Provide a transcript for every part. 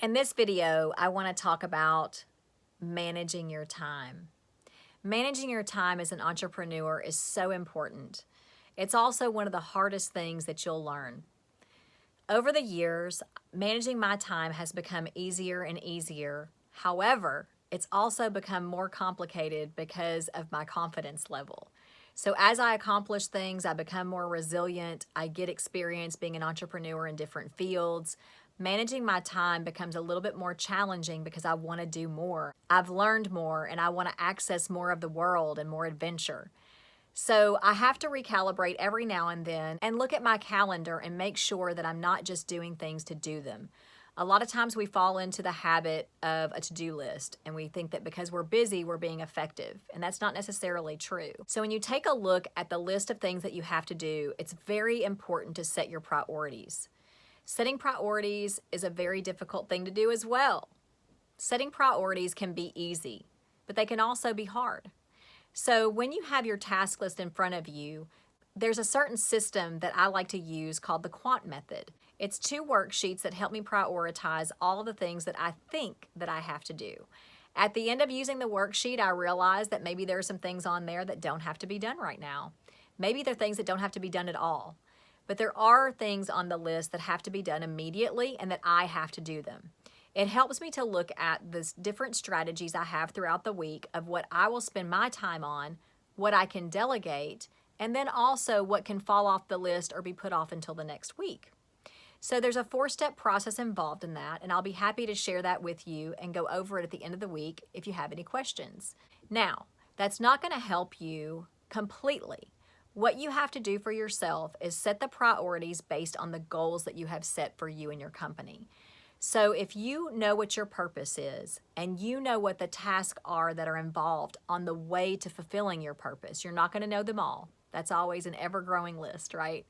In this video, I want to talk about managing your time. Managing your time as an entrepreneur is so important. It's also one of the hardest things that you'll learn. Over the years, managing my time has become easier and easier. However, it's also become more complicated because of my confidence level. So as I accomplish things, I become more resilient. I get experience being an entrepreneur in different fields. Managing my time becomes a little bit more challenging because I want to do more. I've learned more and I want to access more of the world and more adventure. So I have to recalibrate every now and then and look at my calendar and make sure that I'm not just doing things to do them. A lot of times we fall into the habit of a to-do list and we think that because we're busy, we're being effective, and that's not necessarily true. So when you take a look at the list of things that you have to do, it's very important to set your priorities. Setting priorities is a very difficult thing to do as well. Setting priorities can be easy, but they can also be hard. So when you have your task list in front of you, there's a certain system that I like to use called the quant method. It's 2 worksheets that help me prioritize all the things that I think that I have to do. At the end of using the worksheet, I realize that maybe there are some things on there that don't have to be done right now. Maybe there are things that don't have to be done at all. But there are things on the list that have to be done immediately and that I have to do them. It helps me to look at the different strategies I have throughout the week of what I will spend my time on, what I can delegate, and then also what can fall off the list or be put off until the next week. So there's a 4-step process involved in that, and I'll be happy to share that with you and go over it at the end of the week if you have any questions. Now, that's not going to help you completely. What you have to do for yourself is set the priorities based on the goals that you have set for you and your company. So if you know what your purpose is and you know what the tasks are that are involved on the way to fulfilling your purpose, you're not going to know them all. That's always an ever-growing list, right?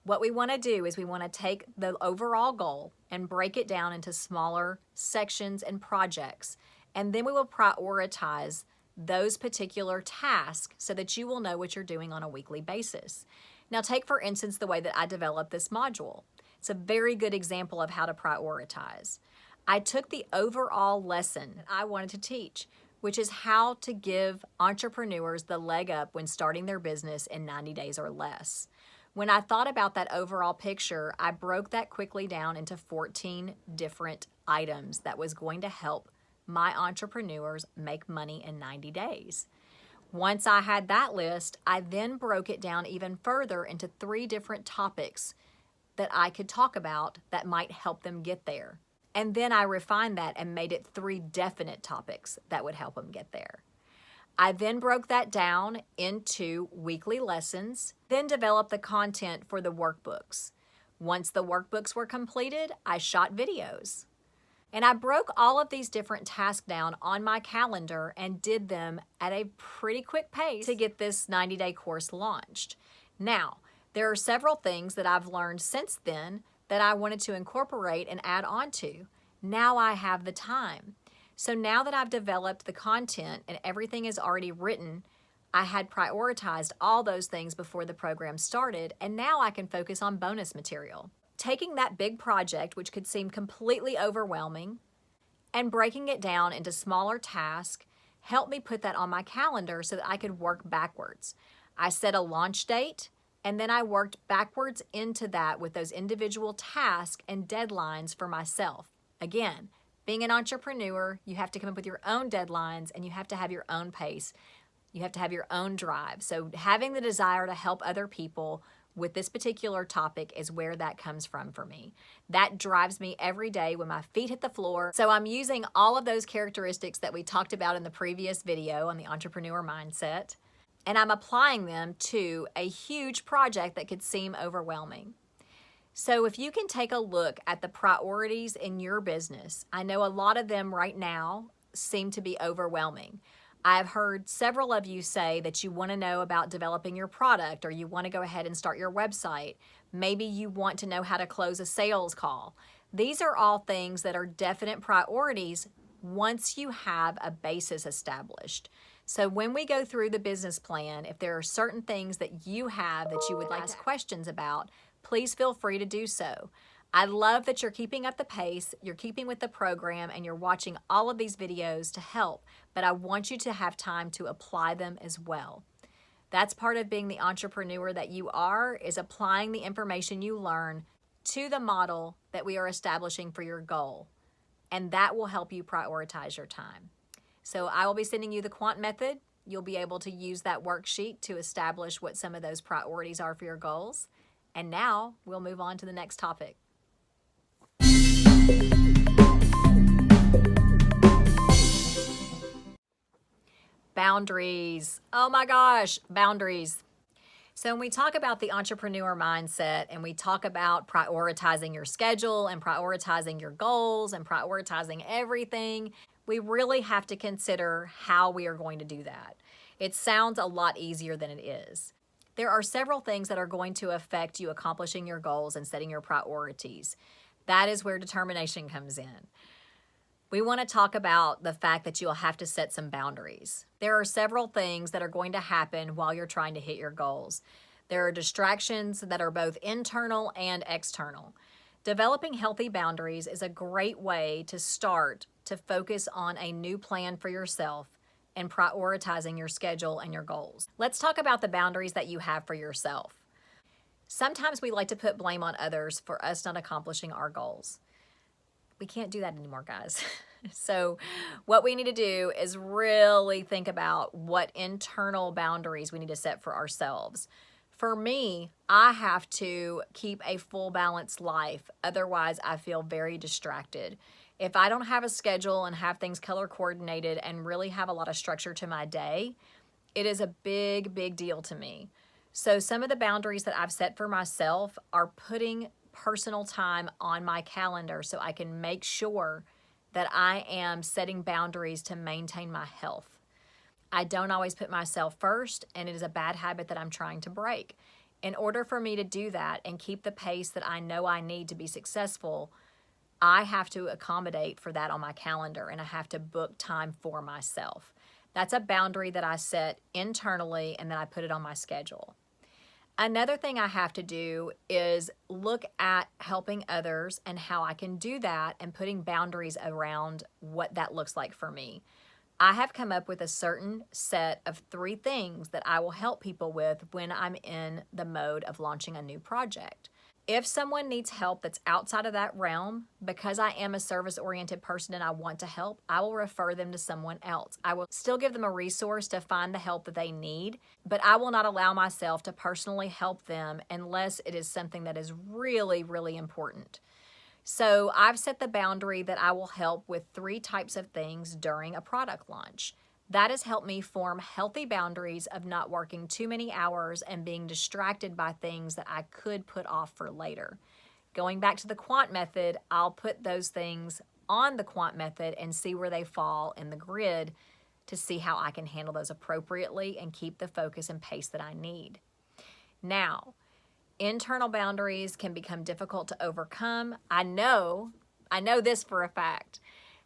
What we want to do is we want to take the overall goal and break it down into smaller sections and projects, and then we will prioritize those particular tasks so that you will know what you're doing on a weekly basis. Now take for instance the way that I developed this module. It's a very good example of how to prioritize. I took the overall lesson that I wanted to teach, which is how to give entrepreneurs the leg up when starting their business in 90 days or less. When I thought about that overall picture, I broke that quickly down into 14 different items that was going to help my entrepreneurs make money in 90 days. Once I had that list, I then broke it down even further into 3 different topics that I could talk about that might help them get there. And then I refined that and made it 3 definite topics that would help them get there. I then broke that down into weekly lessons, then developed the content for the workbooks. Once the workbooks were completed, I shot videos. And I broke all of these different tasks down on my calendar and did them at a pretty quick pace to get this 90-day course launched. Now, there are several things that I've learned since then that I wanted to incorporate and add on to. Now I have the time. So now that I've developed the content and everything is already written, I had prioritized all those things before the program started, and now I can focus on bonus material. Taking that big project, which could seem completely overwhelming, and breaking it down into smaller tasks helped me put that on my calendar so that I could work backwards. I set a launch date, and then I worked backwards into that with those individual tasks and deadlines for myself. Again, being an entrepreneur, you have to come up with your own deadlines and you have to have your own pace. You have to have your own drive. So having the desire to help other people with this particular topic is where that comes from for me. That drives me every day when my feet hit the floor. So I'm using all of those characteristics that we talked about in the previous video on the entrepreneur mindset, and I'm applying them to a huge project that could seem overwhelming. So if you can take a look at the priorities in your business, I know a lot of them right now seem to be overwhelming. I've heard several of you say that you want to know about developing your product, or you want to go ahead and start your website. Maybe you want to know how to close a sales call. These are all things that are definite priorities once you have a basis established. So when we go through the business plan, if there are certain things that you have that you would like to ask questions about, please feel free to do so. I love that you're keeping up the pace, you're keeping with the program, and you're watching all of these videos to help, but I want you to have time to apply them as well. That's part of being the entrepreneur that you are, is applying the information you learn to the model that we are establishing for your goal. And that will help you prioritize your time. So I will be sending you the quant method. You'll be able to use that worksheet to establish what some of those priorities are for your goals. And now we'll move on to the next topic. Boundaries. Oh my gosh, boundaries. So when we talk about the entrepreneur mindset and we talk about prioritizing your schedule and prioritizing your goals and prioritizing everything, we really have to consider how we are going to do that. It sounds a lot easier than it is. There are several things that are going to affect you accomplishing your goals and setting your priorities. That is where determination comes in. We want to talk about the fact that you'll have to set some boundaries. There are several things that are going to happen while you're trying to hit your goals. There are distractions that are both internal and external. Developing healthy boundaries is a great way to start to focus on a new plan for yourself and prioritizing your schedule and your goals. Let's talk about the boundaries that you have for yourself. Sometimes we like to put blame on others for us not accomplishing our goals. We can't do that anymore, guys. So what we need to do is really think about what internal boundaries we need to set for ourselves. For me, I have to keep a full balanced life. Otherwise, I feel very distracted. If I don't have a schedule and have things color coordinated and really have a lot of structure to my day, it is a big, big deal to me. So some of the boundaries that I've set for myself are putting personal time on my calendar so I can make sure that I am setting boundaries to maintain my health. I don't always put myself first, and it is a bad habit that I'm trying to break. In order for me to do that and keep the pace that I know I need to be successful, I have to accommodate for that on my calendar, and I have to book time for myself. That's a boundary that I set internally, and then I put it on my schedule. Another thing I have to do is look at helping others and how I can do that and putting boundaries around what that looks like for me. I have come up with a certain set of 3 things that I will help people with when I'm in the mode of launching a new project. If someone needs help that's outside of that realm, because I am a service-oriented person and I want to help, I will refer them to someone else. I will still give them a resource to find the help that they need, but I will not allow myself to personally help them unless it is something that is really, really important. So I've set the boundary that I will help with 3 types of things during a product launch. That has helped me form healthy boundaries of not working too many hours and being distracted by things that I could put off for later. Going back to the quant method, I'll put those things on the quant method and see where they fall in the grid to see how I can handle those appropriately and keep the focus and pace that I need. Now, internal boundaries can become difficult to overcome. I know this for a fact.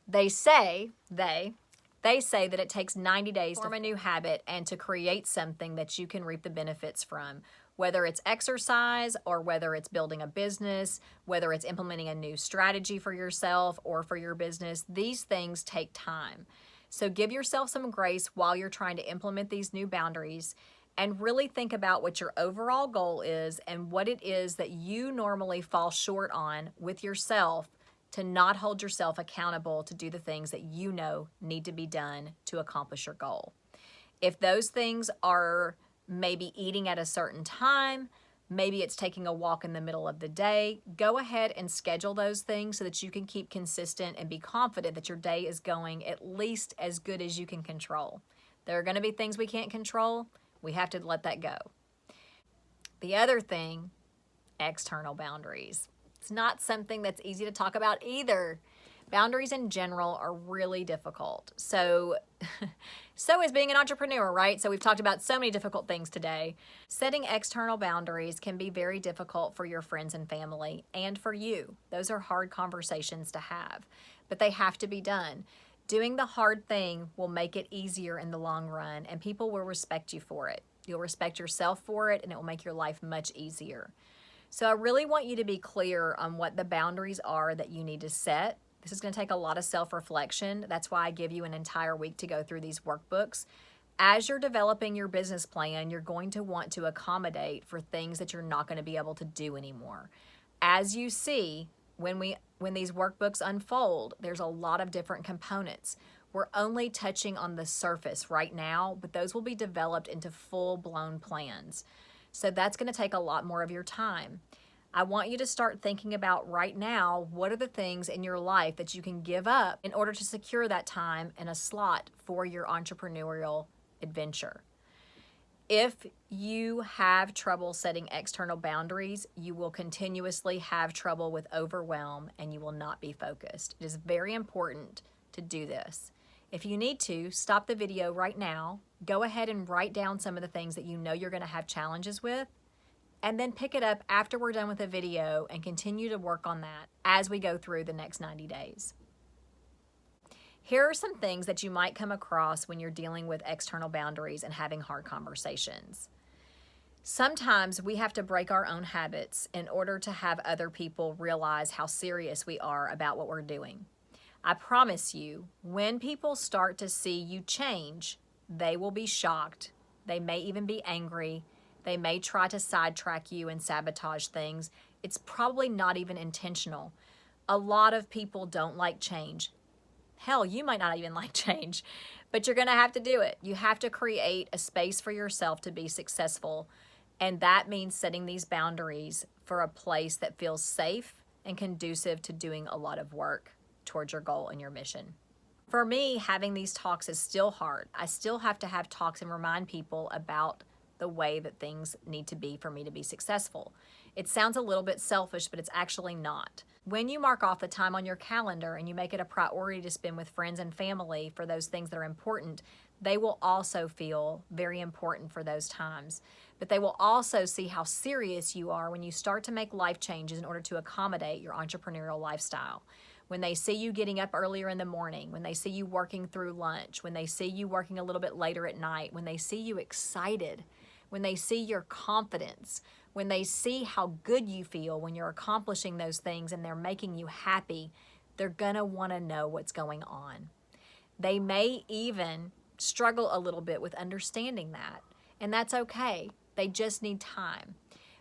They say that it takes 90 days to form a new habit and to create something that you can reap the benefits from, whether it's exercise or whether it's building a business, whether it's implementing a new strategy for yourself or for your business. These things take time. So give yourself some grace while you're trying to implement these new boundaries and really think about what your overall goal is and what it is that you normally fall short on with yourself to not hold yourself accountable to do the things that you know need to be done to accomplish your goal. If those things are maybe eating at a certain time, maybe it's taking a walk in the middle of the day, go ahead and schedule those things so that you can keep consistent and be confident that your day is going at least as good as you can control. There are going to be things we can't control. We have to let that go. The other thing, external boundaries. It's not something that's easy to talk about either. Boundaries in general are really difficult. So is being an entrepreneur, right? So we've talked about so many difficult things today. Setting external boundaries can be very difficult for your friends and family and for you. Those are hard conversations to have, but they have to be done. Doing the hard thing will make it easier in the long run, and people will respect you for it. You'll respect yourself for it, and it will make your life much easier. So I really want you to be clear on what the boundaries are that you need to set. This is going to take a lot of self-reflection. That's why I give you an entire week to go through these workbooks. As you're developing your business plan, you're going to want to accommodate for things that you're not going to be able to do anymore. As you see, when these workbooks unfold, there's a lot of different components. We're only touching on the surface right now, but those will be developed into full-blown plans. So that's going to take a lot more of your time. I want you to start thinking about right now, what are the things in your life that you can give up in order to secure that time and a slot for your entrepreneurial adventure. If you have trouble setting external boundaries, you will continuously have trouble with overwhelm and you will not be focused. It is very important to do this. If you need to, stop the video right now, go ahead and write down some of the things that you know you're going to have challenges with, and then pick it up after we're done with the video and continue to work on that as we go through the next 90 days. Here are some things that you might come across when you're dealing with external boundaries and having hard conversations. Sometimes we have to break our own habits in order to have other people realize how serious we are about what we're doing. I promise you, when people start to see you change, they will be shocked. They may even be angry. They may try to sidetrack you and sabotage things. It's probably not even intentional. A lot of people don't like change. Hell, you might not even like change, but you're going to have to do it. You have to create a space for yourself to be successful, and that means setting these boundaries for a place that feels safe and conducive to doing a lot of work towards your goal and your mission. For me, having these talks is still hard. I still have to have talks and remind people about the way that things need to be for me to be successful. It sounds a little bit selfish, but it's actually not. When you mark off the time on your calendar and you make it a priority to spend with friends and family for those things that are important, they will also feel very important for those times. But they will also see how serious you are when you start to make life changes in order to accommodate your entrepreneurial lifestyle. When they see you getting up earlier in the morning, when they see you working through lunch, when they see you working a little bit later at night, when they see you excited, when they see your confidence, when they see how good you feel when you're accomplishing those things and they're making you happy, they're gonna wanna know what's going on. They may even struggle a little bit with understanding that, and that's okay. They just need time.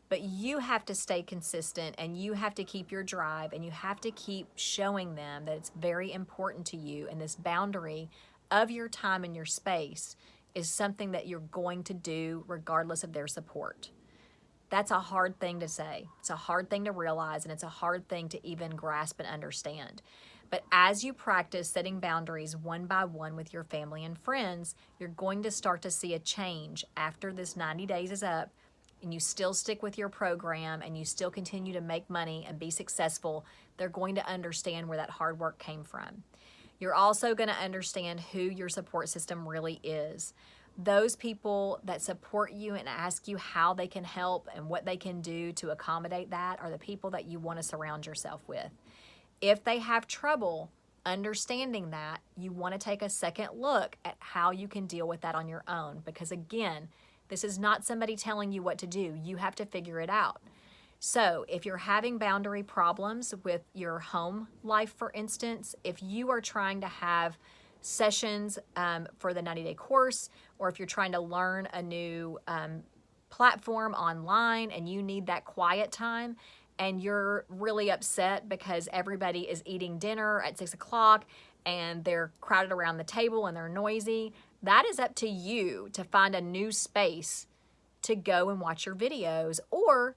But you have to stay consistent and you have to keep your drive and you have to keep showing them that it's very important to you, and this boundary of your time and your space is something that you're going to do regardless of their support. That's a hard thing to say. It's a hard thing to realize, and it's a hard thing to even grasp and understand. But as you practice setting boundaries one by one with your family and friends, you're going to start to see a change after this 90 days is up, and you still stick with your program and you still continue to make money and be successful. They're going to understand where that hard work came from. You're also going to understand who your support system really is. Those people that support you and ask you how they can help and what they can do to accommodate that are the people that you want to surround yourself with. If they have trouble understanding that, you want to take a second look at how you can deal with that on your own, because again, this is not somebody telling you what to do. You have to figure it out. So if you're having boundary problems with your home life, for instance, if you are trying to have sessions for the 90-day course, or if you're trying to learn a new platform online and you need that quiet time and you're really upset because everybody is eating dinner at 6 o'clock and they're crowded around the table and they're noisy, that is up to you to find a new space to go and watch your videos, or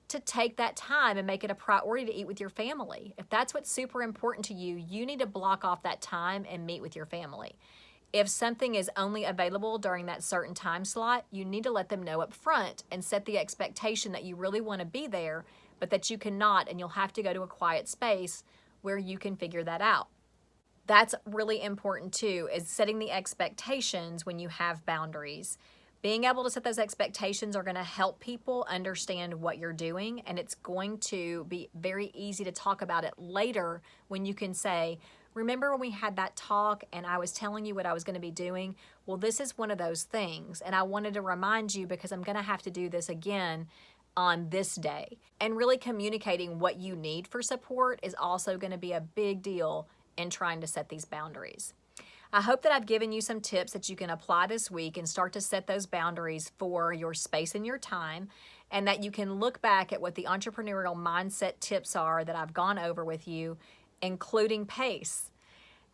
to take that time and make it a priority to eat with your family. If that's what's super important to you, you need to block off that time and meet with your family. If something is only available during that certain time slot, you need to let them know up front and set the expectation that you really want to be there, but that you cannot, and you'll have to go to a quiet space where you can figure that out. That's really important too, is setting the expectations when you have boundaries. Being able to set those expectations are going to help people understand what you're doing, and it's going to be very easy to talk about it later when you can say, remember when we had that talk and I was telling you what I was going to be doing? Well, this is one of those things, and I wanted to remind you because I'm going to have to do this again. on this day. And really communicating what you need for support is also going to be a big deal in trying to set these boundaries. I hope that I've given you some tips that you can apply this week and start to set those boundaries for your space and your time, and that you can look back at what the entrepreneurial mindset tips are that I've gone over with you, including pace.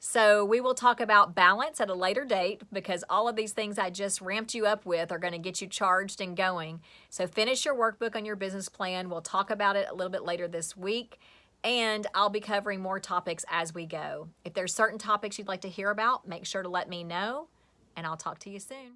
So we will talk about balance at a later date, because all of these things I just ramped you up with are going to get you charged and going. So finish your workbook on your business plan. We'll talk about it a little bit later this week, and I'll be covering more topics as we go. If there's certain topics you'd like to hear about, make sure to let me know, and I'll talk to you soon.